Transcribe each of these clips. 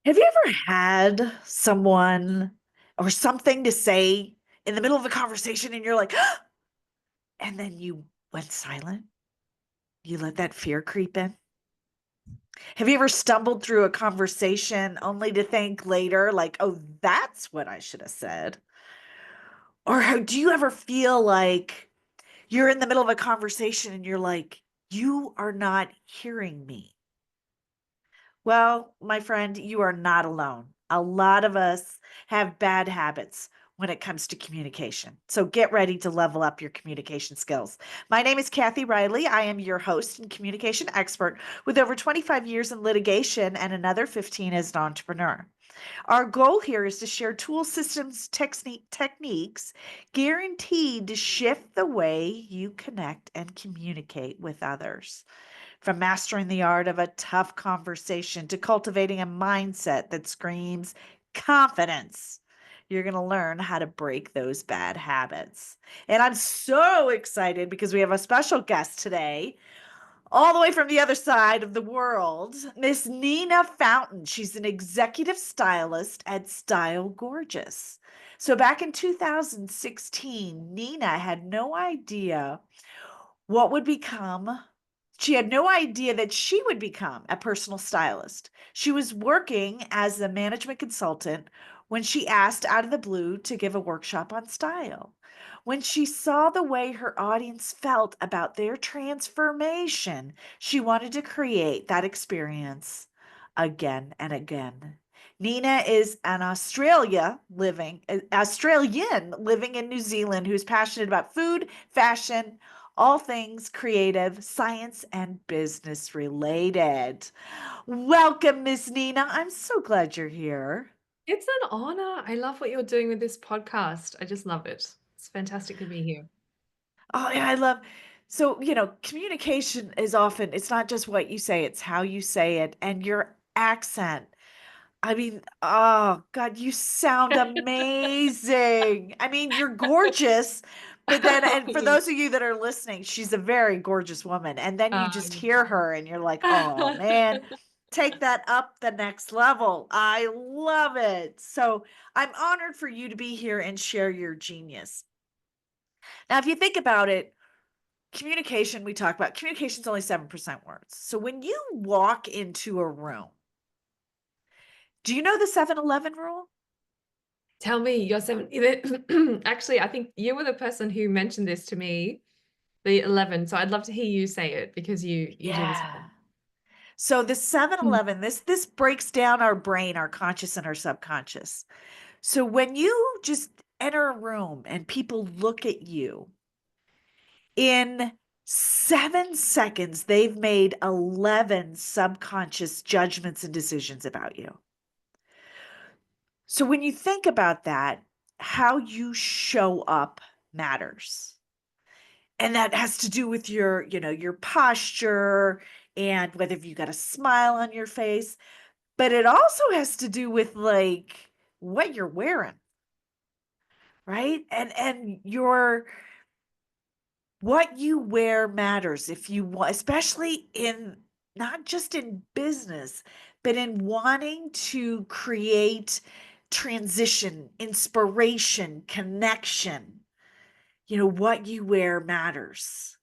Have you ever had someone or something to say in the middle of a conversation and you're like, and then you went silent? You let that fear creep in? Have you ever stumbled through a conversation only to think later, like, oh, that's what I should have said? Or do you ever feel like you're in the middle of a conversation and you're like, you are not hearing me? Well, my friend, you are not alone. A lot of us have bad habits when it comes to communication. So get ready to level up your communication skills. My name is Kathy Riley. I am your host and communication expert with over 25 years in litigation and another 15 as an entrepreneur. Our goal here is to share tool systems, techniques guaranteed to shift the way you connect and communicate with others. From mastering the art of a tough conversation to cultivating a mindset that screams confidence, you're going to learn how to break those bad habits. And I'm so excited because we have a special guest today, all the way from the other side of the world, Miss Nina Fountain. She's an executive stylist at Style Gorgeous. So back in 2016, Nina had no idea what would become she had no idea that she would become a personal stylist. She was working as a management consultant when she asked out of the blue to give a workshop on style. When she saw the way her audience felt about their transformation, she wanted to create that experience again and again. Nina is an Australian living in New Zealand who's passionate about food, fashion, all things creative, science, and business related. Welcome, Miss Nina. I'm so glad you're here. It's an honor. I love what you're doing with this podcast. I just love it. It's fantastic to be here. Oh, and I love communication is often, it's not just what you say, it's how you say it and your accent. I mean, oh God, you sound amazing. I mean, you're gorgeous, but then, and for You- those of you that are listening, she's a very gorgeous woman. And then you just you're hear her and you're like, oh man, take that up the next level. I love it. So I'm honored for you to be here and share your genius. Now, if you think about it, communication, we talk about communication is only 7% words. So when you walk into a room, do you know the 7-Eleven rule? Tell me, you're seven. Actually, I think you were the person who mentioned this to me, the 11. So I'd love to hear you say it because you do this. Yeah. So the 7-Eleven, this breaks down our brain, our conscious and our subconscious. So when you just enter a room and people look at you, in 7 seconds, they've made 11 subconscious judgments and decisions about you. So when you think about that, how you show up matters. And that has to do with your posture and whether you got a smile on your face, but it also has to do with like what you're wearing, right? And your what you wear matters if you want, especially in not just in business, but in wanting to create transition, inspiration, connection. What you wear matters.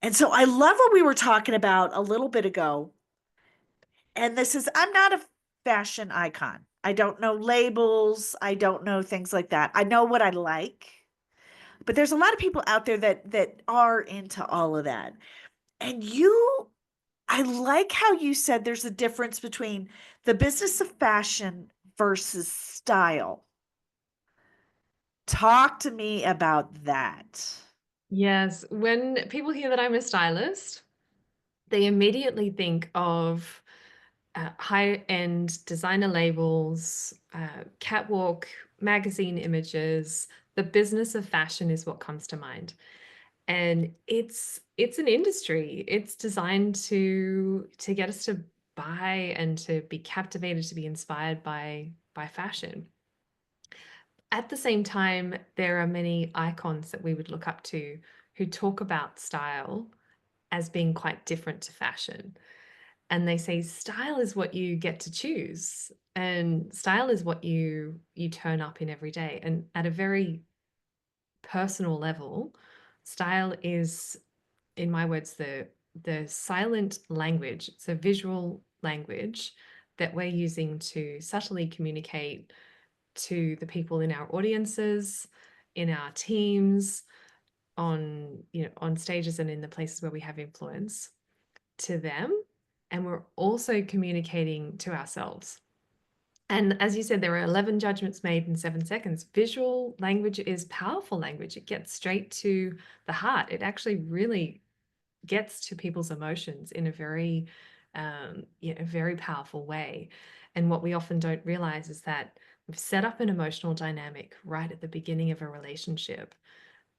And so I love what we were talking about a little bit ago. And this is, I'm not a fashion icon. I don't know labels. I don't know things like that. I know what I like, but there's a lot of people out there that are into all of that. And I like how you said there's a difference between the business of fashion versus style. Talk to me about that. Yes, when people hear that I'm a stylist, they immediately think of high-end designer labels, catwalk magazine images. The business of fashion is what comes to mind. And it's an industry. It's designed to get us to buy and to be captivated, to be inspired by fashion. At the same time, there are many icons that we would look up to who talk about style as being quite different to fashion. And they say style is what you get to choose, and style is what you turn up in every day. And at a very personal level, style is, in my words, the silent language. It's a visual language that we're using to subtly communicate to the people in our audiences, in our teams, on on stages and in the places where we have influence, to them. And we're also communicating to ourselves. And as you said, there are 11 judgments made in 7 seconds. Visual language is powerful language. It gets straight to the heart. It actually really gets to people's emotions in a very, very powerful way. And what we often don't realize is that we've set up an emotional dynamic right at the beginning of a relationship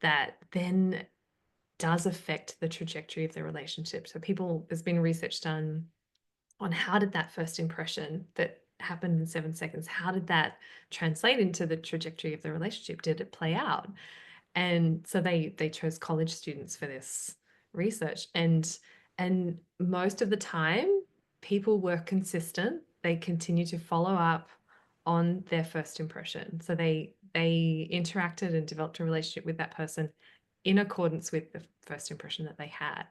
that then does affect the trajectory of the relationship. So there's been research done on how did that first impression that happened in 7 seconds, how did that translate into the trajectory of the relationship? Did it play out? And so they chose college students for this research, and most of the time people were consistent. They continue to follow up on their first impression. So they interacted and developed a relationship with that person in accordance with the first impression that they had.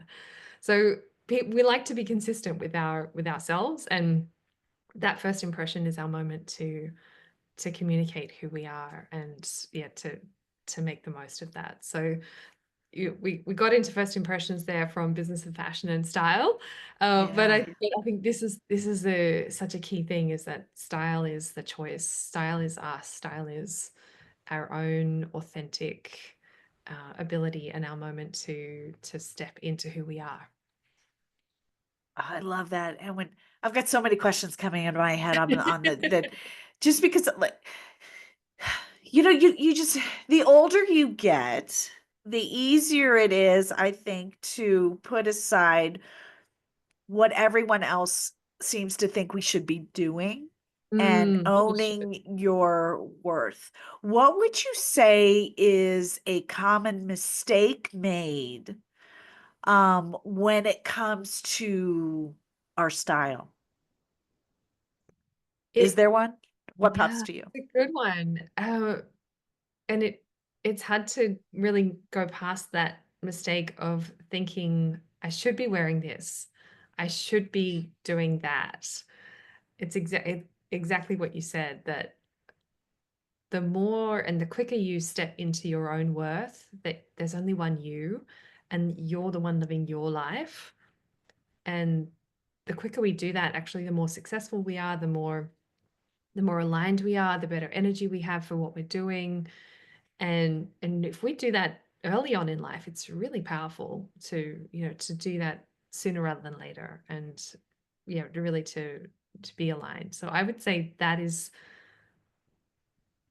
So we like to be consistent with ourselves, and that first impression is our moment to communicate who we are, and yeah, to make the most of that. So we got into first impressions there from business and fashion and style, Yeah. but I think this is such a key thing, is that style is the choice. Style is us. Style is our own authentic ability and our moment to step into who we are. I love that. And when I've got so many questions coming into my head on the that just because like you just the older you get, the easier it is, I think, to put aside what everyone else seems to think we should be doing and For sure. owning your worth. What would you say is a common mistake made when it comes to our style? Is It there one? What pops Yeah, to you? it's a good one. And it's had to really go past that mistake of thinking I should be wearing this. I should be doing that. It's exactly what you said, that the more and the quicker you step into your own worth, that there's only one you, and you're the one living your life. And the quicker we do that, actually, the more successful we are, the more aligned we are, the better energy we have for what we're doing. And if we do that early on in life, it's really powerful to, to do that sooner rather than later, and really to be aligned. So I would say that is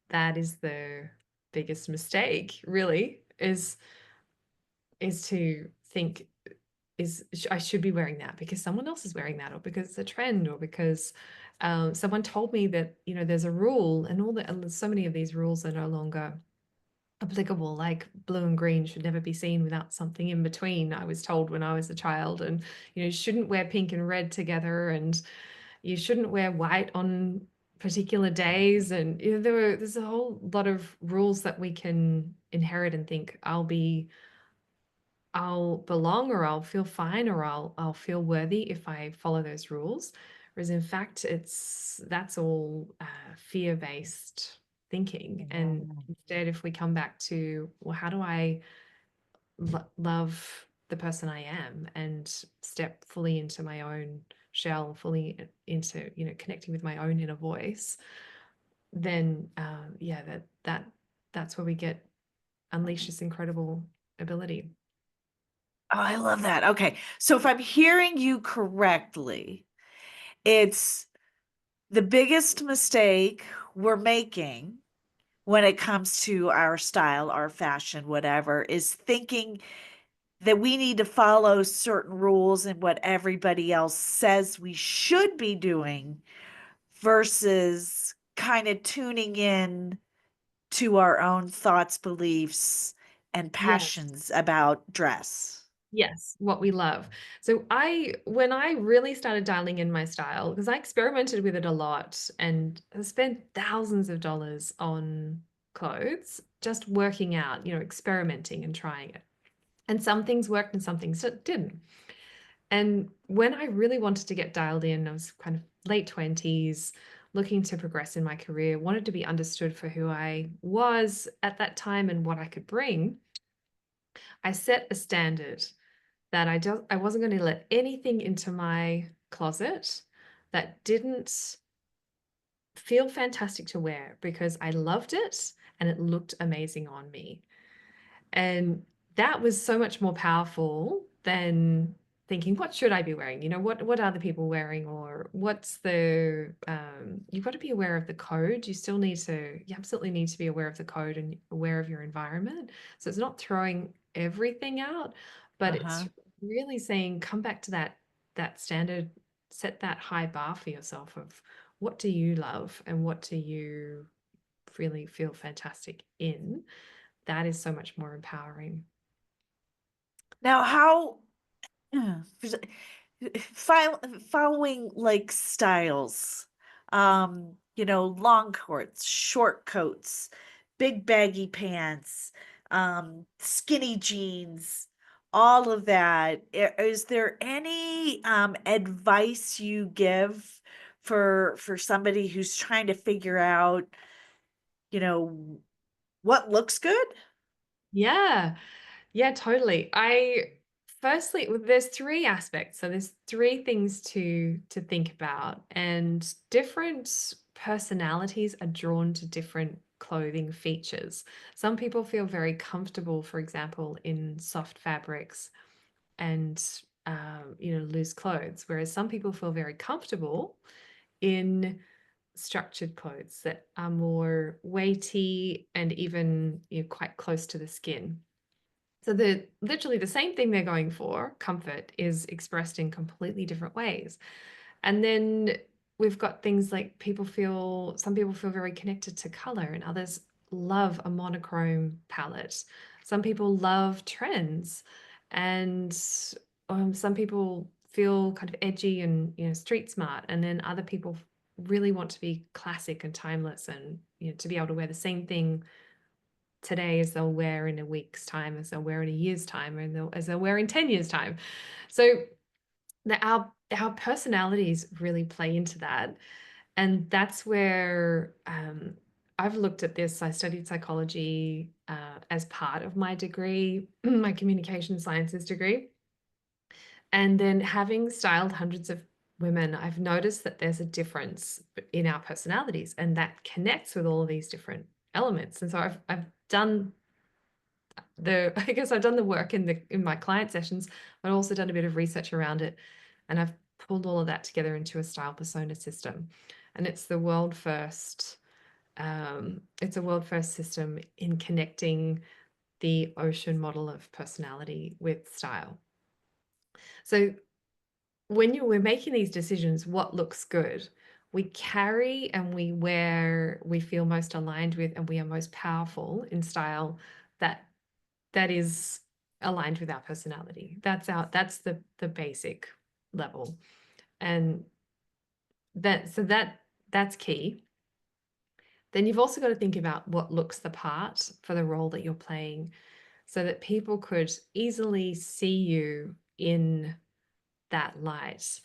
the biggest mistake, really, is to think I should be wearing that because someone else is wearing that, or because it's a trend, or because someone told me that there's a rule, and so many of these rules are no longer applicable. Like blue and green should never be seen without something in between, I was told when I was a child. And you shouldn't wear pink and red together, and you shouldn't wear white on particular days. And there's a whole lot of rules that we can inherit and think I'll belong, or I'll feel fine, or I'll feel worthy if I follow those rules. Whereas in fact, that's all fear-based thinking. Yeah. And instead, if we come back to, well, how do I love the person I am and step fully into my own shell, fully into connecting with my own inner voice, then yeah, that's where we get unleash this incredible ability. Oh, I love that. Okay. So if I'm hearing you correctly, it's the biggest mistake we're making when it comes to our style, our fashion, whatever, is thinking that we need to follow certain rules and what everybody else says we should be doing versus kind of tuning in to our own thoughts, beliefs, and Yes. passions about dress. Yes, what we love. So when I really started dialing in my style, because I experimented with it a lot and spent thousands of dollars on clothes, just working out, experimenting and trying it. And some things worked and some things didn't. And when I really wanted to get dialed in, I was kind of late 20s, looking to progress in my career, wanted to be understood for who I was at that time and what I could bring. I set a standard that I wasn't going to let anything into my closet that didn't feel fantastic to wear because I loved it and it looked amazing on me. And that was so much more powerful than thinking, what should I be wearing? What are the people wearing? Or what's you've got to be aware of the code. You absolutely need to be aware of the code and aware of your environment. So it's not throwing everything out, but it's Uh-huh. really saying, come back to that standard, set that high bar for yourself of what do you love and what do you really feel fantastic in. That is so much more empowering. Now, how following like styles, long coats, short coats, big baggy pants, skinny jeans, all of that. Is there any advice you give for somebody who's trying to figure out, you know, what looks good? Yeah. Yeah, totally. I firstly, well, there's three aspects. So there's three things to think about, and different personalities are drawn to different clothing features. Some people feel very comfortable, for example, in soft fabrics and loose clothes, whereas some people feel very comfortable in structured clothes that are more weighty and even quite close to the skin. So the literally the same thing they're going for, comfort, is expressed in completely different ways. And then we've got things like some people feel very connected to color and others love a monochrome palette. Some people love trends and some people feel kind of edgy and street smart, and then other people really want to be classic and timeless and to be able to wear the same thing today as they'll wear in a week's time, as they'll wear in a year's time, and as they'll wear in 10 years' time. So our personalities really play into that. And that's where I've looked at this. I studied psychology as part of my degree, my communication sciences degree. And then having styled hundreds of women, I've noticed that there's a difference in our personalities, and that connects with all of these different elements. And so I've done I guess I've done the work in my client sessions, but also done a bit of research around it. And I've pulled all of that together into a style persona system. And it's a world first system in connecting the ocean model of personality with style. So we're making these decisions, what looks good, we carry and we wear, we feel most aligned with, and we are most powerful in style that that is aligned with our personality. That's the basic level. And that's key. Then you've also got to think about what looks the part for the role that you're playing so that people could easily see you in that light.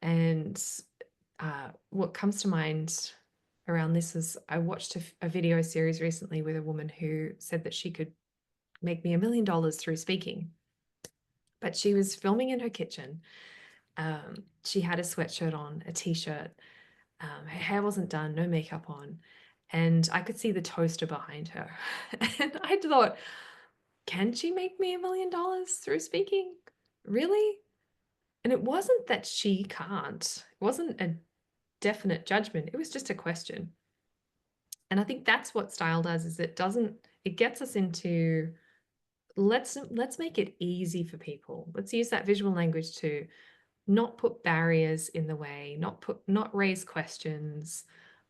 And what comes to mind around this is I watched a video series recently with a woman who said that she could make me $1 million through speaking. But she was filming in her kitchen. She had a sweatshirt on, a t-shirt. Her hair wasn't done, no makeup on. And I could see the toaster behind her. And I thought, can she make me $1 million through speaking? Really? And it wasn't that she can't. It wasn't a definite judgment. It was just a question. And I think that's what style does, is it gets us into let's make it easy for people. Let's use that visual language to not put barriers in the way, not raise questions,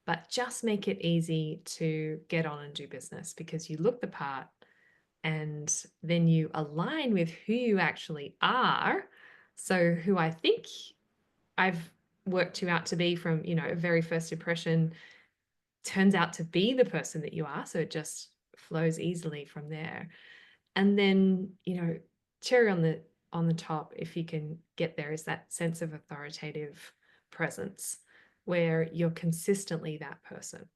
but just make it easy to get on and do business because you look the part and then you align with who you actually are. So who I think I've worked you out to be from, a very first impression turns out to be the person that you are. So it just flows easily from there. And then, cherry on the top, if you can get there, is that sense of authoritative presence where you're consistently that person.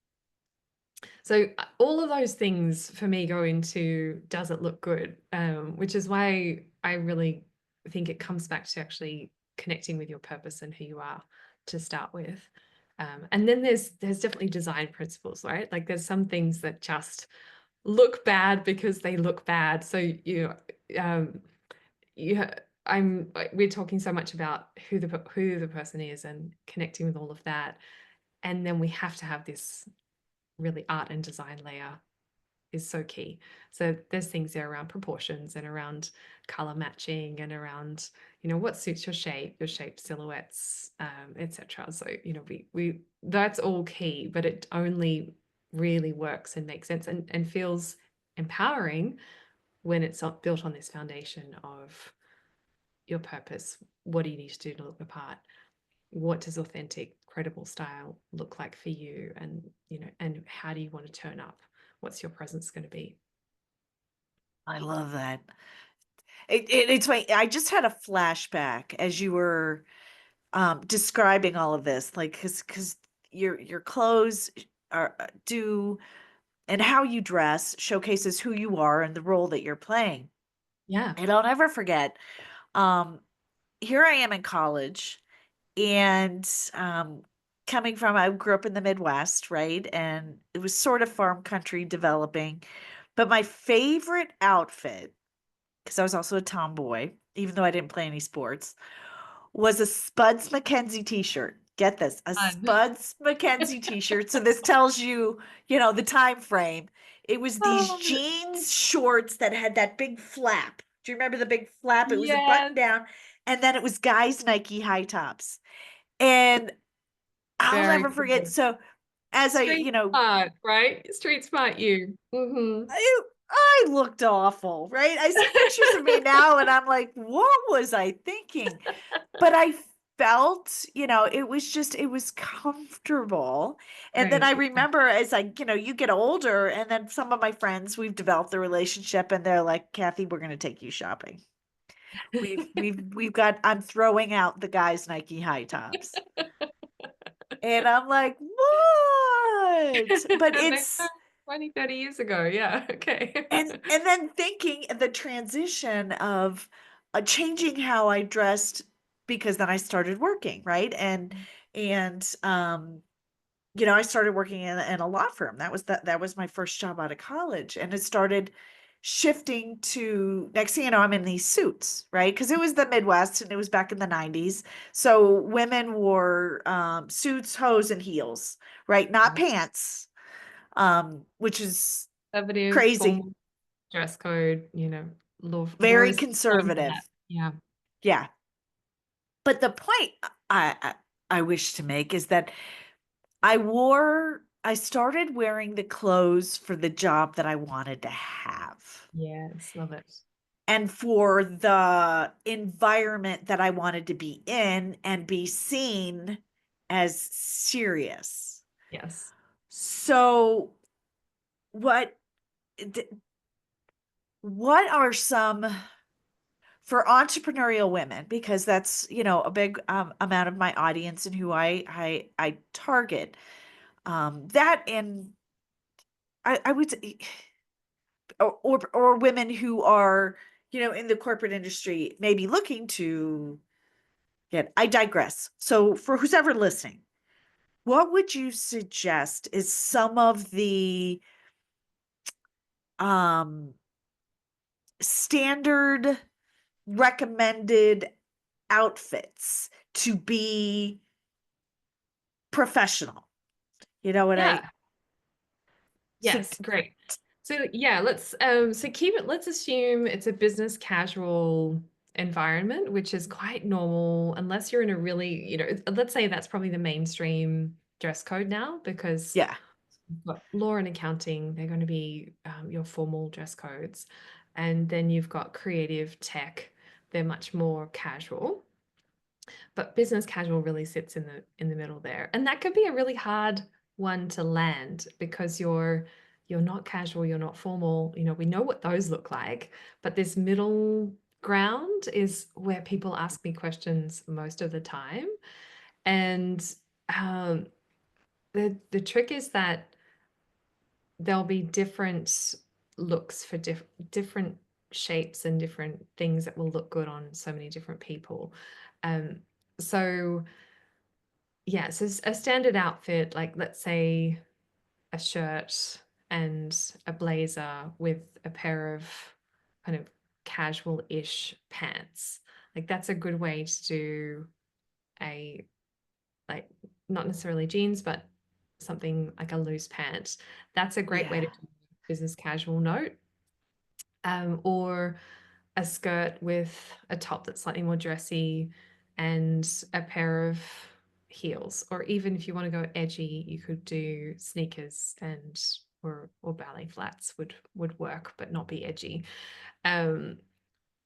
So all of those things for me go into does it look good, which is why I really think it comes back to actually connecting with your purpose and who you are to start with. And then there's definitely design principles, right? Like there's some things that just look bad because they look bad. So um, you we're talking so much about who the person is and connecting with all of that, and then we have to have this really art and design layer is so key. So there's things there around proportions and around color matching and around, what suits your shape silhouettes, etc. So, we that's all key, but it only really works and makes sense and feels empowering when it's not built on this foundation of your purpose. What do you need to do to look the part? What does authentic, credible style look like for you? And, and how do you want to turn up? What's your presence going to be? I love that. It's funny. I just had a flashback as you were describing all of this, like because your clothes are do and how you dress showcases who you are and the role that you're playing. Yeah. And I'll never forget. Um, Here I am in college, and coming from I grew up in the Midwest, right? And it was sort of farm country developing. But my favorite outfit, because I was also a tomboy, even though I didn't play any sports, was a Spuds MacKenzie t-shirt. Get this, a Fun. Spuds MacKenzie t-shirt. So this tells you, the time frame. It was I these love it. jeans shorts that had that big flap. Do you remember the big flap? It was a button Yes. down, and then it was guys Nike high tops. And I'll Very never forget. cool. So as Street smart, right? Street smart you. I looked awful, right? I see pictures of me now and I'm like, what was I thinking? But I felt, it was comfortable. And then I Right. remember as you get older, and then some of my friends, we've developed a relationship, and they're like, Kathy, we're going to take you shopping. We've got, I'm throwing out the guys' Nike high tops. And I'm like, what? But Next time, 20, 30 years ago. Yeah. Okay. and then thinking the transition of changing how I dressed, because then I started working, right? And I started working in a law firm. That was my first job out of college, and it started shifting to, next thing you know, I'm in these suits, right? Because it was the Midwest and it was back in the 90s. So women wore suits, hose, and heels, right? Not pants, which is Conservative, crazy. formal dress code, Very lawyers known for conservative. that. Yeah. Yeah. But the point I wish to make is that I started wearing the clothes for the job that I wanted to have Yes. Love it. and for the environment that I wanted to be in and be seen as serious. Yes. So what what are some, for entrepreneurial women, because that's a big amount of my audience and who I target, that, and I would say, or women who are in the corporate industry, maybe looking to get, I digress. So for who's ever listening, what would you suggest is some of the um standard recommended outfits to be professional? You know what Yeah. I so Yes. Great. So yeah, let's assume it's a business casual environment, which is quite normal, unless you're in a really, let's say that's probably the mainstream dress code now, because yeah. you've got law and accounting, they're going to be your formal dress codes. And then you've got creative tech. They're much more casual, but business casual really sits in the middle there. And that could be a really hard one to land because you're not casual, you're not formal. You know, we know what those look like, but this middle ground is where people ask me questions most of the time. And um, the trick is that there'll be different looks for different shapes and different things that will look good on so many different people. Um, so yeah, so a standard outfit, like let's say a shirt and a blazer with a pair of kind of casual-ish pants. Like that's a good way to do a like not necessarily jeans, but something like a loose pant. That's a great way to Yeah. do business casual note. Or a skirt with a top that's slightly more dressy and a pair of heels. Or even if you want to go edgy, you could do sneakers and or ballet flats would work, but not be edgy. Um,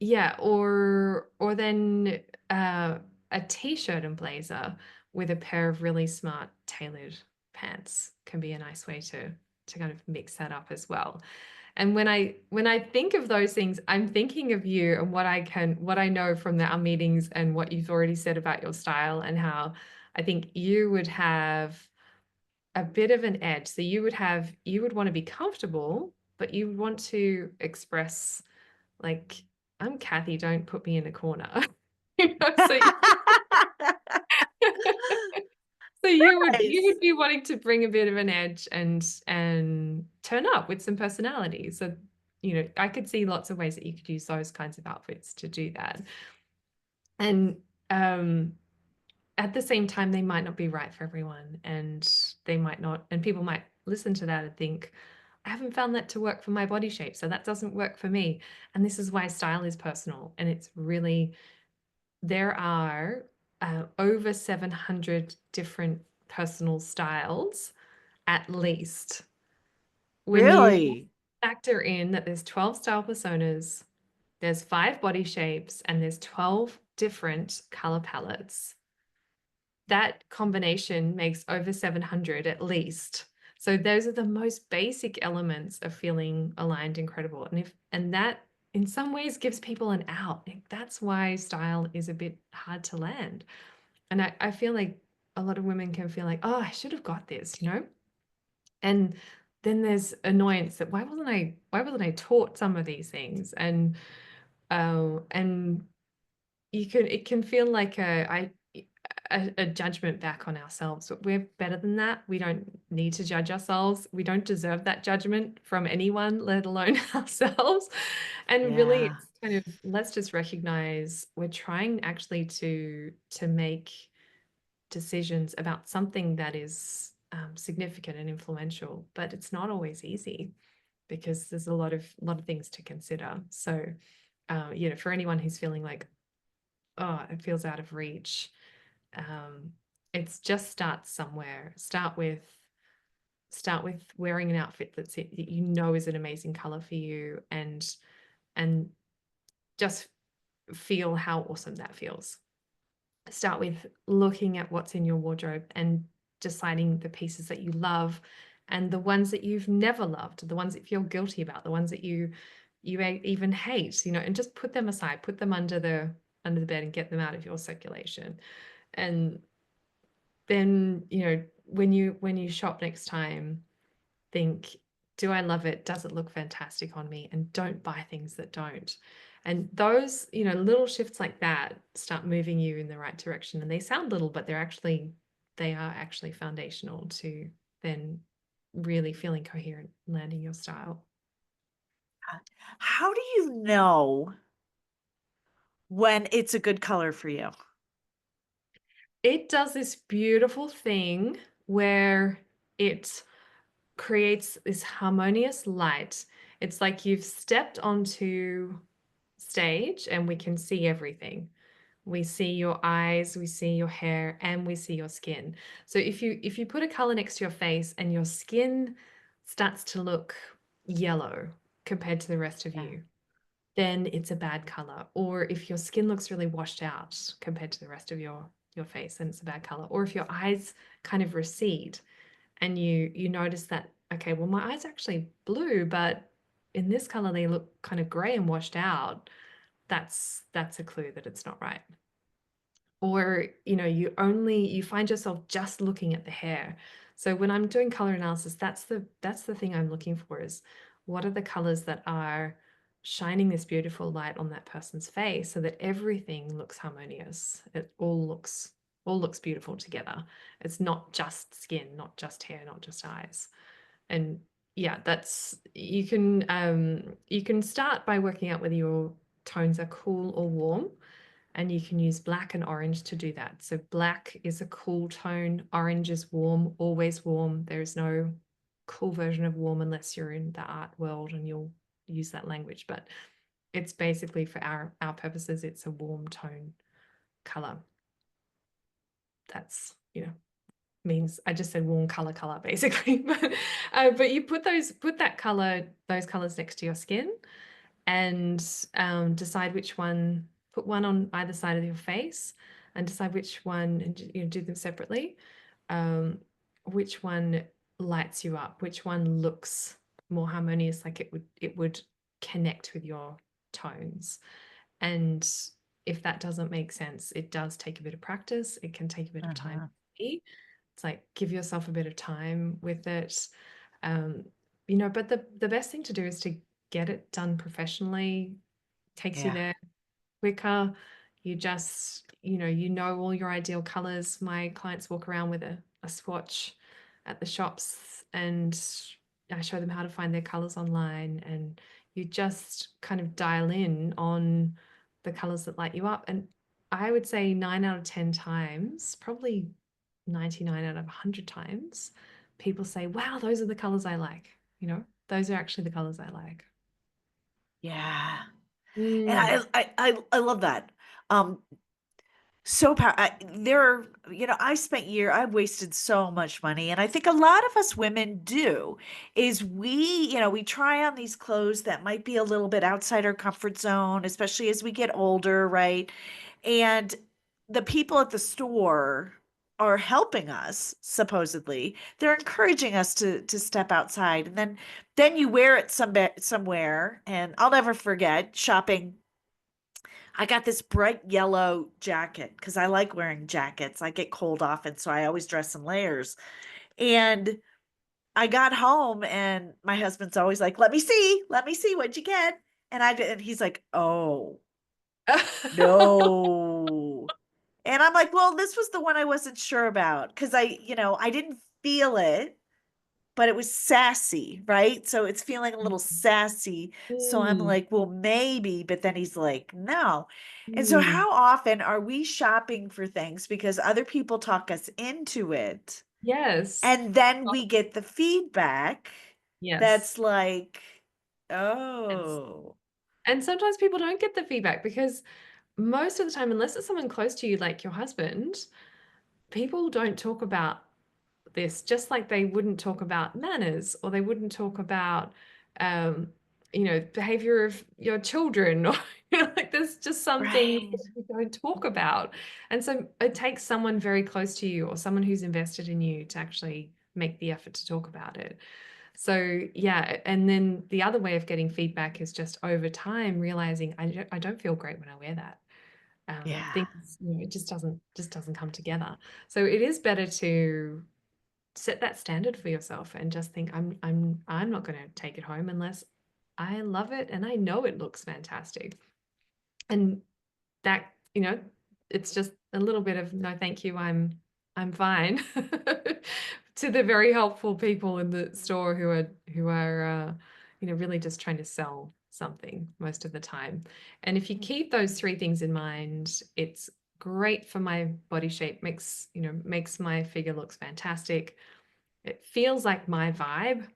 yeah, or then a t-shirt and blazer with a pair of really smart tailored pants can be a nice way to kind of mix that up as well. And when I think of those things, I'm thinking of you and what I know from our meetings and what you've already said about your style and how I think you would have a bit of an edge. So you would want to be comfortable, but you would want to express like, I'm Kathy, don't put me in a corner. You know, so so you Nice. would be wanting to bring a bit of an edge and turn up with some personality. So, you know, I could see lots of ways that you could use those kinds of outfits to do that. And at the same time, they might not be right for everyone, and they might not, and people might listen to that and think, I haven't found that to work for my body shape, so that doesn't work for me. And this is why style is personal, and it's really there are over 700 different personal styles at least. When you Really? factor in that there's 12 style personas, there's 5 body shapes, and there's 12 different color palettes, that combination makes over 700 at least. So those are the most basic elements of feeling aligned and credible. And that in some ways gives people an out. Like, that's why style is a bit hard to land. And I feel like a lot of women can feel like, oh, I should have got this, you know? And then there's annoyance that why wasn't I taught some of these things? And you can it can feel like a judgment back on ourselves, but we're better than that. We don't need to judge ourselves. We don't deserve that judgment from anyone, let alone ourselves. And really, Yeah. it's kind of let's just recognize we're trying actually to make decisions about something that is significant and influential, but it's not always easy because there's a lot of things to consider. So, you know, for anyone who's feeling like, oh, it feels out of reach, um, it's just start somewhere. Start with wearing an outfit that you know is an amazing color for you, and just feel how awesome that feels. Start with looking at what's in your wardrobe and deciding the pieces that you love and the ones that you've never loved, the ones that you feel guilty about, the ones that you even hate, you know, and just put them aside, put them under the bed and get them out of your circulation. And then, you know, when you shop next time, think, do I love it? Does it look fantastic on me? And don't buy things that don't. And those, you know, little shifts like that start moving you in the right direction. And they sound little, but they are actually foundational to then really feeling coherent, landing your style. How do you know when it's a good color for you? It does this beautiful thing where it creates this harmonious light. It's like you've stepped onto stage and we can see everything. We see your eyes, we see your hair, and we see your skin. So if you put a color next to your face and your skin starts to look yellow compared to the rest of Yeah. you, then it's a bad color. Or if your skin looks really washed out compared to the rest of your face, then it's a bad color. Or if your eyes kind of recede and you notice that, okay, well, my eyes are actually blue, but in this color they look kind of gray and washed out, that's a clue that it's not right. Or you find yourself just looking at the hair. So when I'm doing color analysis, that's the thing I'm looking for, is what are the colors that are shining this beautiful light on that person's face so that everything looks harmonious. It all looks beautiful together. It's not just skin, not just hair, not just eyes. And yeah, that's you can start by working out whether your tones are cool or warm, and you can use black and orange to do that. So black is a cool tone, orange is warm, always warm. There is no cool version of warm unless you're in the art world and you'll use that language. But it's basically, for our purposes, it's a warm tone color. That's, means I just said warm color basically. But you those colors next to your skin, and decide which one, put one on either side of your face and decide which one, and do them separately. Which one lights you up, which one looks more harmonious, like it would connect with your tones. And if that doesn't make sense, it does take a bit of practice. It can take a bit of time. Uh-huh. It's like, give yourself a bit of time with it. Um, but the best thing to do is to get it done professionally. Takes you Yeah. there quicker. You know all your ideal colors. My clients walk around with a swatch at the shops, and I show them how to find their colors online, and you just kind of dial in on the colors that light you up. And I would say 9 out of 10 times, probably 99 out of 100 times, people say, wow, those are the colors I like. Those are actually the colors I like. Yeah. And Mm. I love that. Um, so there are, I've wasted so much money, and I think a lot of us women do, is we try on these clothes that might be a little bit outside our comfort zone, especially as we get older, right? And the people at the store are helping us, supposedly. They're encouraging us to step outside, and then you wear it somewhere, and I'll never forget shopping. I got this bright yellow jacket because I like wearing jackets. I get cold often, so I always dress in layers. And I got home, and my husband's always like, let me see what'd you get?" And he's like, "Oh, no." And I'm like, "Well, this was the one I wasn't sure about because I didn't feel it, but it was sassy, right? So it's feeling a little sassy. So I'm Mm, like, well, maybe, but then he's like, no. And so mm. how often are we shopping for things because other people talk us into it? Yes. And then Oh, we get the feedback yes. that's like, And oh, and sometimes people don't get the feedback because most of the time, unless it's someone close to you, like your husband, people don't talk about this, just like they wouldn't talk about manners, or they wouldn't talk about behavior of your children, or like there's just some things right. that we don't talk about. And so it takes someone very close to you or someone who's invested in you to actually make the effort to talk about it. So yeah, and then the other way of getting feedback is just over time realizing I don't feel great when I wear that. Yeah. Things, it just doesn't come together. So it is better to set that standard for yourself and just think, I'm not going to take it home unless I love it and I know it looks fantastic. And that, it's just a little bit of no thank you, I'm fine, to the very helpful people in the store who are really just trying to sell something most of the time. And if you keep those three things in mind, it's great for my body shape, makes my figure looks fantastic. It feels like my vibe,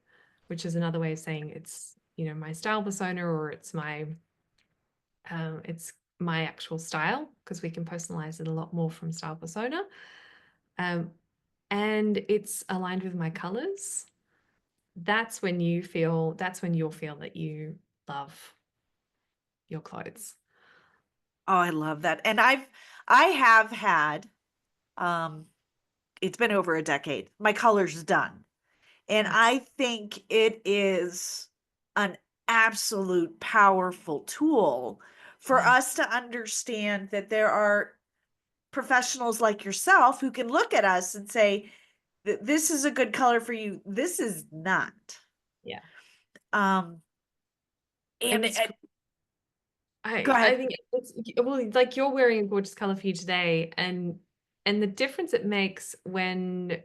which is another way of saying it's, my style persona, or it's my actual style, because we can personalize it a lot more from style persona. Um, and it's aligned with my colors. That's when you'll feel that you love your clothes. Oh, I love that. And I have had, um, it's been over a decade. My color's done. And Nice. I think it is an absolute powerful tool for Yeah. us to understand that there are professionals like yourself who can look at us and say, This is a good color for you. This is not." Yeah. Um, And and, it's and go I ahead. think it's well, like you're wearing a gorgeous color for you today, and the difference it makes when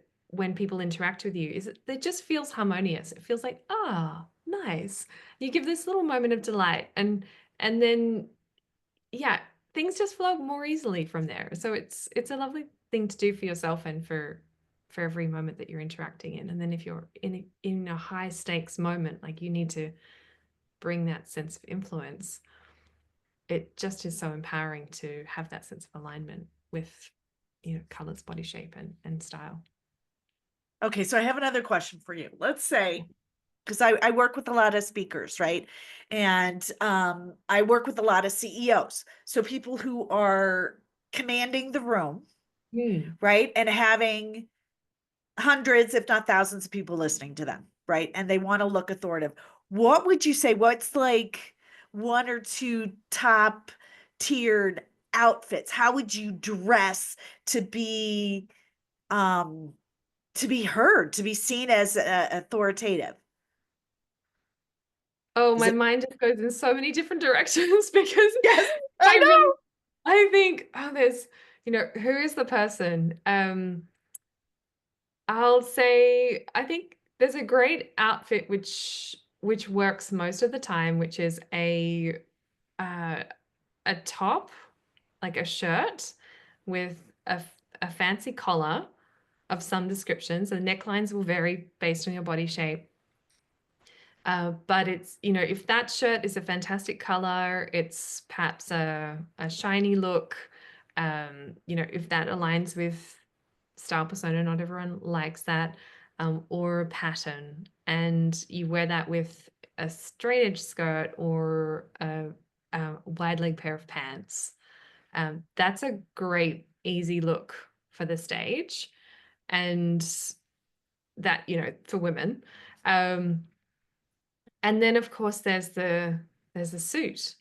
people interact with you is it just feels harmonious. It feels like, ah, nice. You give this little moment of delight, and then yeah, things just flow more easily from there. So it's a lovely thing to do for yourself and for every moment that you're interacting in. And then if you're in a high stakes moment, like you need to bring that sense of influence, it just is so empowering to have that sense of alignment with, colors, body shape, and style. Okay, so I have another question for you. Let's say, because I work with a lot of speakers, right? And I work with a lot of CEOs. So people who are commanding the room, Mm. right? And having hundreds, if not thousands of people listening to them, right? And they want to look authoritative. What would you say? What's like one or two top tiered outfits? How would you dress to be um to be heard, to be seen as authoritative? Oh, Is my it mind just goes in so many different directions because yes, I I know. really I think, oh, there's, who is the person? I'll say I think there's a great outfit which works most of the time, which is uh, a top, like a shirt with a fancy collar of some description. So the necklines will vary based on your body shape. But it's, if that shirt is a fantastic color, it's perhaps a shiny look. If that aligns with style persona, not everyone likes that, or a pattern, and you wear that with a straight edge skirt or a wide leg pair of pants. That's a great, easy look for the stage, and that, for women. Um, and then of course there's the suit.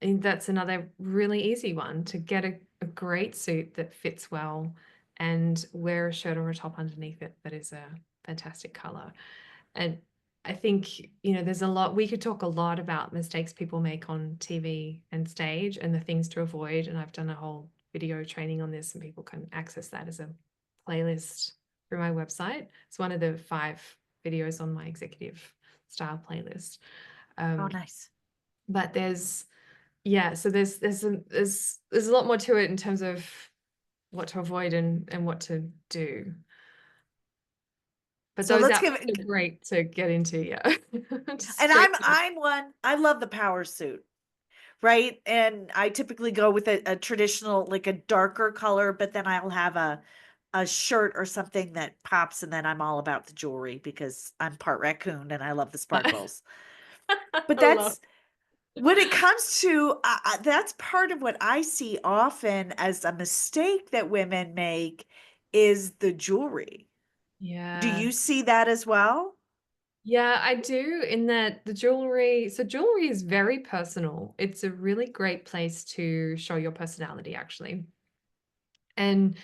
And that's another really easy one to get a great suit that fits well and wear a shirt or a top underneath it that is a fantastic color. And I think, there's a lot, we could talk a lot about mistakes people make on TV and stage and the things to avoid. And I've done a whole video training on this, and people can access that as a playlist through my website. It's one of the 5 videos on my executive style playlist. Oh, Um, nice. but yeah, so there's a lot more to it in terms of what to avoid and what to do. But So those let's give outfits are it, great to get into, yeah. Just and straight to I'm one, I love the power suit. Right? And I typically go with a traditional, like a darker color, but then I'll have a shirt or something that pops, and then I'm all about the jewelry because I'm part raccoon and I love the I sparkles. But love. that's when it comes to that's part of what I see often as a mistake that women make is the jewelry. Do Yeah. you see that as well? Yeah, I do, in that jewelry is very personal. It's a really great place to show your personality, actually. And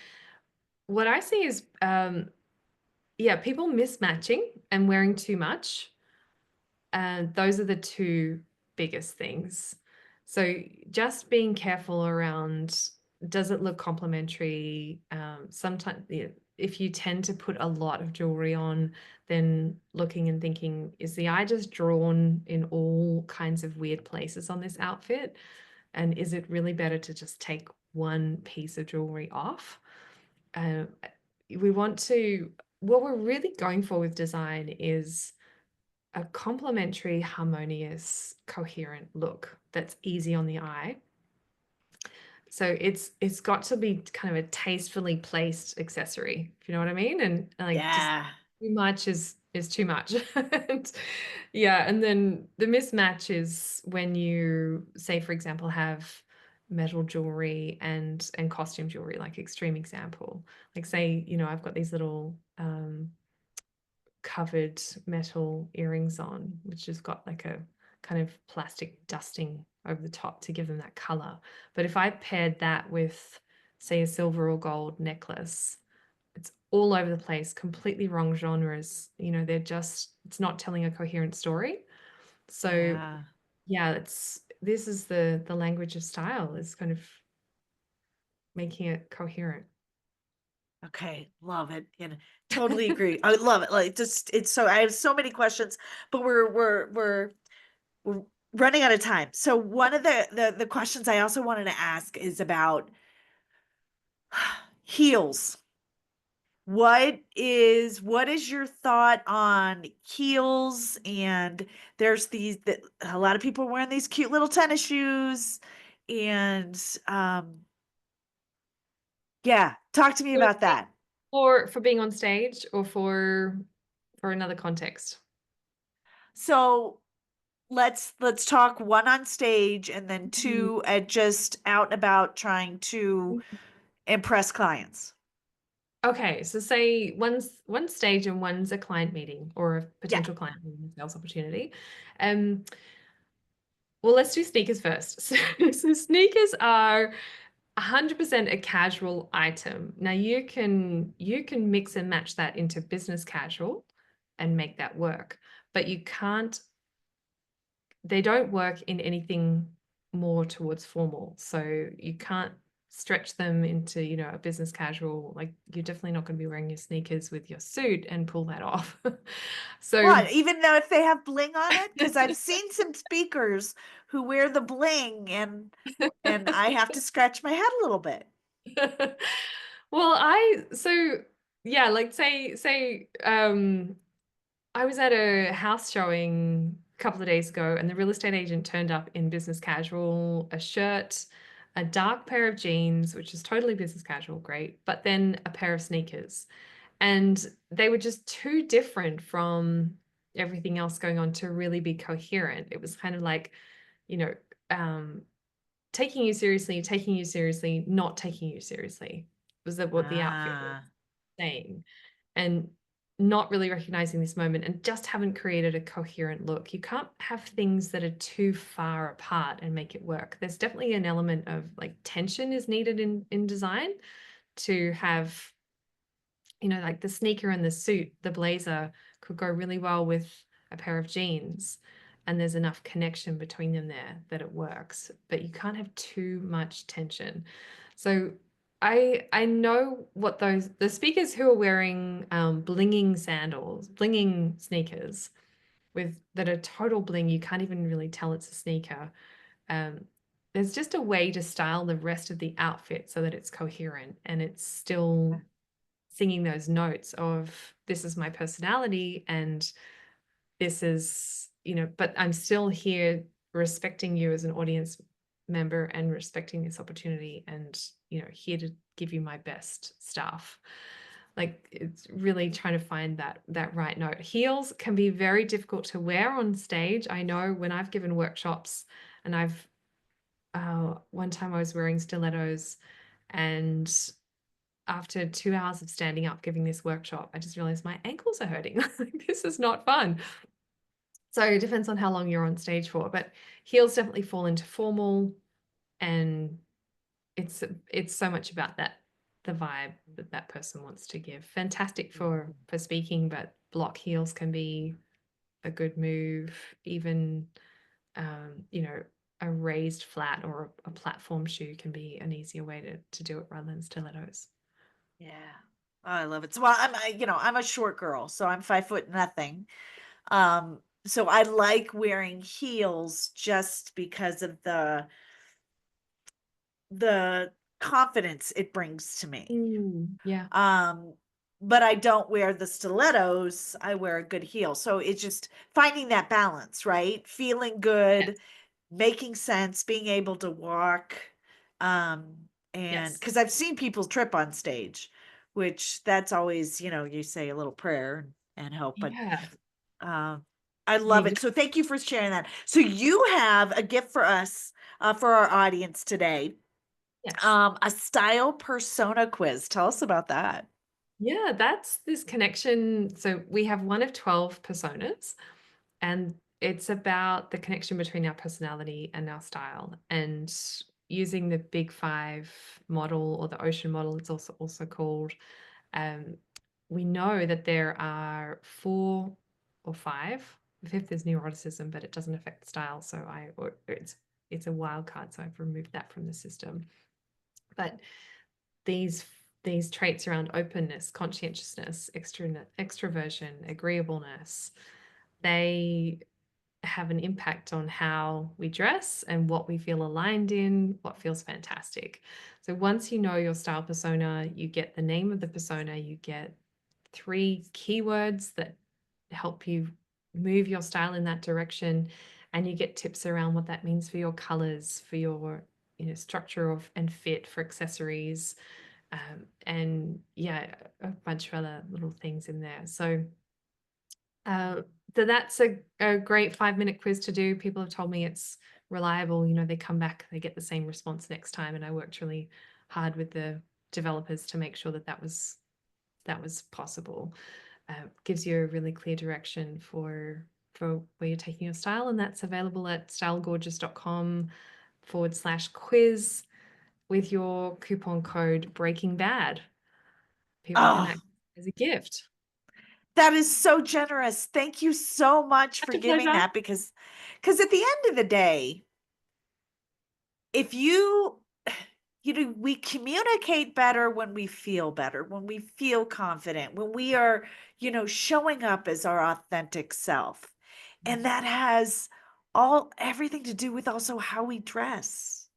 what I see is, yeah, people mismatching and wearing too much. And those are the two biggest things. So just being careful around, does it look complementary? Sometimes, yeah, if you tend to put a lot of jewelry on, then looking and thinking, is the eye just drawn in all kinds of weird places on this outfit? And is it really better to just take one piece of jewelry off? Uh, we want to, what we're really going for with design is a complementary, harmonious, coherent look that's easy on the eye. So it's got to be kind of a tastefully placed accessory, if you know what I mean, and like just Yeah. too much is too much. And yeah, and then the mismatch is when you, say, for example, have metal jewelry and costume jewelry, like extreme example. Like say, I've got these little covered metal earrings on, which has got like a kind of plastic dusting over the top to give them that color. But if I paired that with, say, a silver or gold necklace, it's all over the place, completely wrong genres. It's not telling a coherent story. So Yeah. yeah, this is the language of style, is kind of making it coherent. Okay, love it, and totally agree. I love it. Like, just it's so I have so many questions, but we're running out of time. So one of the questions I also wanted to ask is about heels. What is your thought on heels? And there's these that a lot of people are wearing these cute little tennis shoes, and yeah, talk to me So about that. for being on stage or for another context? So let's talk one on stage and then Mhm. two at just out and about trying to impress clients. Okay, so say one stage and one's a client meeting or a Yeah. potential client meeting, sales opportunity. Um, well, let's do sneakers first. So sneakers are 100% a casual item. Now you can mix and match that into business casual and make that work, but you can't they don't work in anything more towards formal. So you can't stretch them into, a business casual. Like you're definitely not going to be wearing your sneakers with your suit and pull that off. So What? Even though if they have bling on it? Because I've seen some speakers who wear the bling and I have to scratch my head a little bit. well, yeah, like say I was at a house showing a couple of days ago, and the real estate agent turned up in business casual, a shirt, a dark pair of jeans, which is totally business casual, great, but then a pair of sneakers. And they were just too different from everything else going on to really be coherent. It was kind of like, you know, um, taking you seriously, not taking you seriously was that what the outfit was Ah. saying, and not really recognizing this moment and just haven't created a coherent look. You can't have things that are too far apart and make it work. There's definitely an element of like tension is needed in design to have, like the sneaker and the suit, the blazer could go really well with a pair of jeans. And there's enough connection between them there that it works, but you can't have too much tension. So I know what the speakers who are wearing blinging sandals, blinging sneakers with that are total bling, you can't even really tell it's a sneaker. Um, there's just a way to style the rest of the outfit so that it's coherent and it's still singing those notes of this is my personality and this is, but I'm still here respecting you as an audience member and respecting this opportunity and, here to give you my best stuff. Like it's really trying to find that right note. Heels can be very difficult to wear on stage. I know when I've given workshops and one time I was wearing stilettos, and after 2 hours of standing up giving this workshop, I just realized my ankles are hurting. Like, this is not fun. So it depends on how long you're on stage for, but heels definitely fall into formal, and it's so much about the vibe that that person wants to give. Fantastic for speaking, but block heels can be a good move. Even a raised flat or a platform shoe can be an easier way to do it rather than stilettos. Yeah. Oh, I love it. So, well, I'm a short girl, so I'm 5 foot nothing. So I like wearing heels just because of the confidence it brings to me. Yeah. Um, but I don't wear the stilettos. I wear a good heel. So it's just finding that balance, right? Feeling good, Yes. making sense, being able to walk. Um, and Yes. because I've seen people trip on stage, which that's always, you say a little prayer. and hope. But Yeah. um, I love You it. just, So thank you for sharing that. So you have a gift for us, for our audience today, yes. a style persona quiz. Tell us about that. Yeah, that's this connection. So we have one of 12 personas, and it's about the connection between our personality and our style. And using the Big Five model, or the ocean model, it's also called, um, we know that there are four or five. The fifth is neuroticism, but it doesn't affect the style. So it's a wild card. So I've removed that from the system. But these these traits around openness, conscientiousness, extroversion, agreeableness, they have an impact on how we dress and what we feel aligned in, what feels fantastic. So once you know your style persona, you get the name of the persona, you get three keywords that help you move your style in that direction, and you get tips around what that means for your colors, for your structure of and fit for accessories, and yeah, a bunch of other little things in there. Uh, so that's a great 5-minute quiz to do. People have told me it's reliable. They come back, they get the same response next time. And I worked really hard with the developers to make sure that that was possible. Gives you a really clear direction for where you're taking your style, and that's available at stylegorgeous.com/quiz with your coupon code Breaking Bad. People can Oh, act as a gift. that is so generous. Thank you so much for Such a giving pleasure. that because at the end of the day, if you we communicate better when we feel better, when we feel confident, when we are, showing up as our authentic self. And that has everything to do with also how we dress.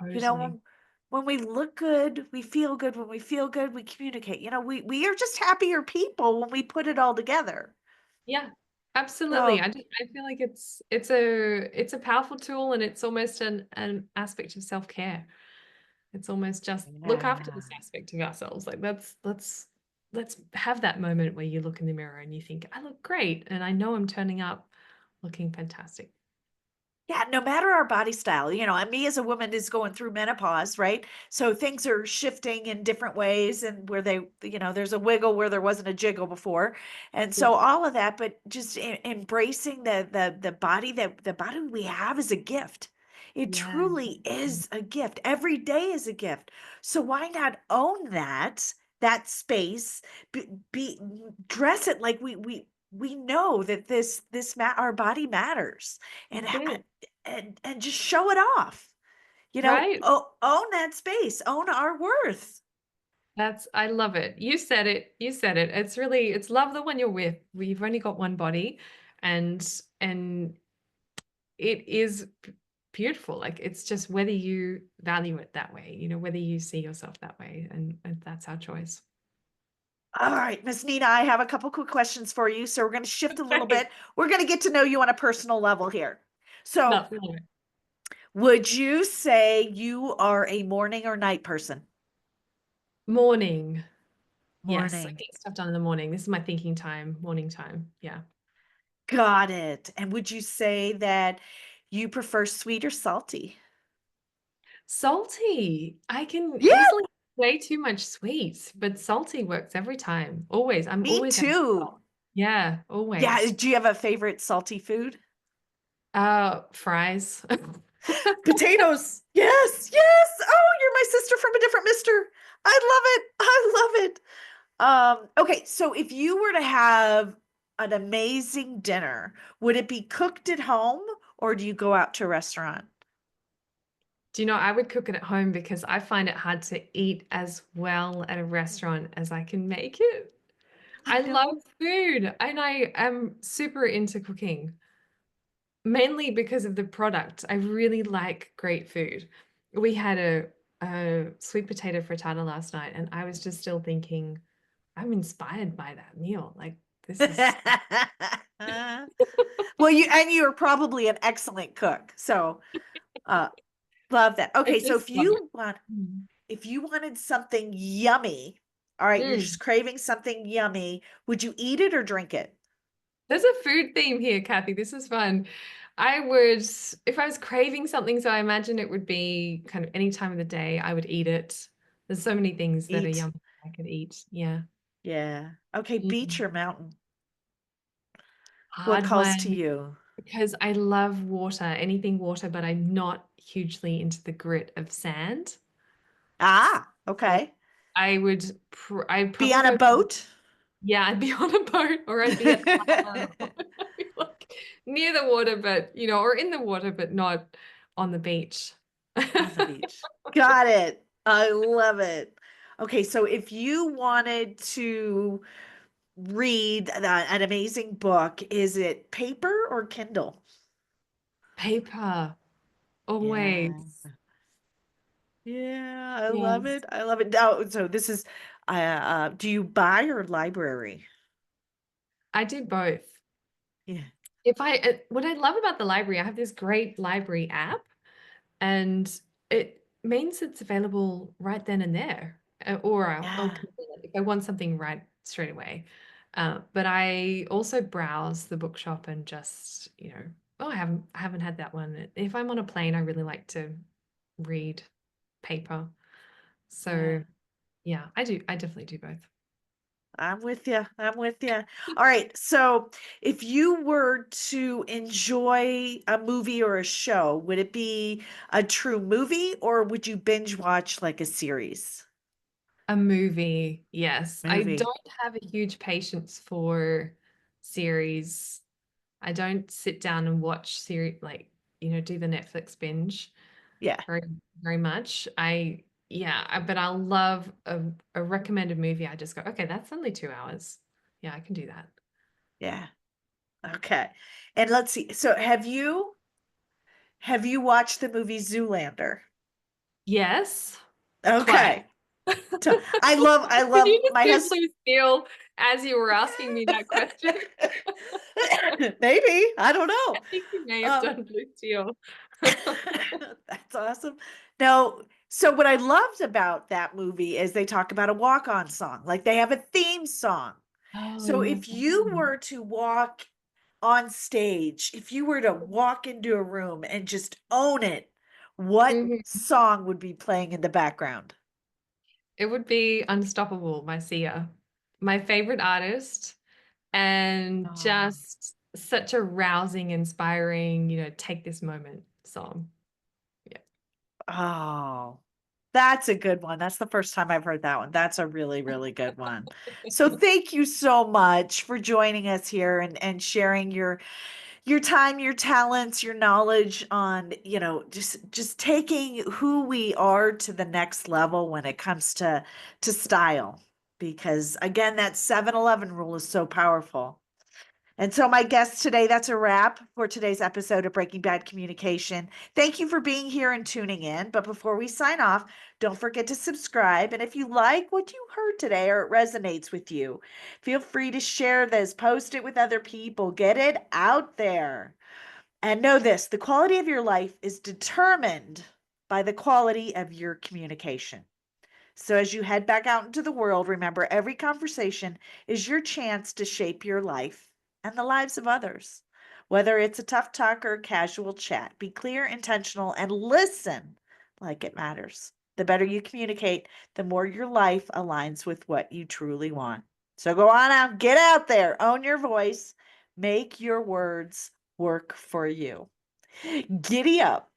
You know, Totally. when we look good, we feel good. When we feel good, we communicate. We are just happier people when we put it all together. Yeah, absolutely. So, I feel like it's a powerful tool, and it's almost an aspect of self-care. It's almost just look after this yeah. aspect of ourselves. Like let's have that moment where you look in the mirror and you think, I look great, and I know I'm turning up looking fantastic. Yeah, no matter our body style, and me as a woman is going through menopause, right? So things are shifting in different ways, and where there's a wiggle where there wasn't a jiggle before. And Yeah. so all of that, but just embracing the body we have is a gift. It Yeah. truly is a gift. Every day is a gift. So why not own that space, be dress it like we know that our body matters, and That's it. and just show it off. Right? Own that space, own our worth. I love it. You said it. You said it. It's love the one you're with. We've only got one body, and it is beautiful. Like it's just whether you value it that way, whether you see yourself that way, and that's our choice. All right, Miss Nina, I have a couple quick questions for you. So we're going to shift a little Okay. bit. We're going to get to know you on a personal level here. So, Love it. would you say you are a morning or night person? Morning. Yes, I Morning. get stuff done in the morning. This is my thinking time, morning time. Yeah. Got it. And would you say that you prefer sweet or salty? Salty. I can Yeah, easily way too much sweet, but salty works every time. Always. I'm me always having too. salt. Yeah, Yeah, always. do you have a favorite salty food? Fries. Potatoes. Yes, yes. Oh, you're my sister from a different mister. I love it. I love it. Okay, so if you were to have an amazing dinner, would it be cooked at home or do you go out to a restaurant? Do you know, I would cook it at home because I find it hard to eat as well at a restaurant as I can make it. I I know. love food and I am super into cooking, mainly because of the product. I really like great food. We had a sweet potato frittata last night, and I was just still thinking, I'm inspired by that meal. Like, this is Well, you are probably an excellent cook. So, uh love that. I Okay, so just if love it. you want Mm. if you wanted something yummy, All right, you're Mm. just craving something yummy. Would you eat it or drink it? There's a food theme here, Kathy. This is fun. I would, if I was craving something, so I imagine it would be kind of any time of the day, I would eat it. There's so many things that are Eat. yummy I could eat. Yeah. Yeah. Okay, beach Mm. or mountain? What Hard calls to one you? because I love water, anything water, but I'm not hugely into the grit of sand. Ah, So okay. I'd Be probably on a go, boat? yeah, I'd be on a boat or I'd be at I'd be like near the water, but or in the water, but not on the beach. On the beach. Got it. I love it. Okay, so if you wanted to read an amazing book, is it paper or Kindle? Paper, Yeah. always. Yeah, I love Yes, it. I love it. Now, so this is do you buy or library? I do both. Yeah. If I What I love about the library, I have this great library app, and it means it's available right then and there. Or I'll Yeah. Google it if I want something right straight away. But I also browse the bookshop and just, oh, I haven't had that one. If I'm on a plane, I really like to read paper. Yeah. So yeah, I do. I definitely do both. I'm with you. I'm with you. All right. So, if you were to enjoy a movie or a show, would it be a true movie or would you binge watch like a series? A movie, yes. I Movie. don't have a huge patience for series. I don't sit down and watch series like, do the Netflix binge Yeah. very, very much. But I'll love a recommended movie. I just go, okay, that's only 2 hours. Yeah, I can do that. Yeah. Okay. And let's see. So, have you watched the movie Zoolander? Yes, twice. Okay. I Did love you just my do husband. Blue Steel as you were asking me that question? Maybe, I don't I know. think you may have Um, done Blue Steel. that's awesome. Now, so what I loved about that movie is they talk about a walk-on song, like they have a theme song. So Oh, if you were to walk on stage, if you were to walk into a room and just own it, what mhm. song would be playing in the background? It would be Unstoppable by Sia, my favorite artist, and Oh. just such a rousing, inspiring, take this moment song. Yeah. Oh, that's a good one. That's the first time I've heard that one. That's a really, really good one. So thank you so much for joining us here and sharing your time, your talents, your knowledge on, just taking who we are to the next level when it comes to style. Because again, that 7-Eleven rule is so powerful. And so, my guests today, that's a wrap for today's episode of Breaking Bad Communication. Thank you for being here and tuning in. But before we sign off, don't forget to subscribe. And if you like what you heard today or it resonates with you, feel free to share this, post it with other people, get it out there. And know this, the quality of your life is determined by the quality of your communication. So as you head back out into the world, remember every conversation is your chance to shape your life and the lives of others. Whether it's a tough talk or a casual chat, be clear, intentional, and listen like it matters. The better you communicate, the more your life aligns with what you truly want. So go on out, get out there, own your voice, make your words work for you. Giddy up.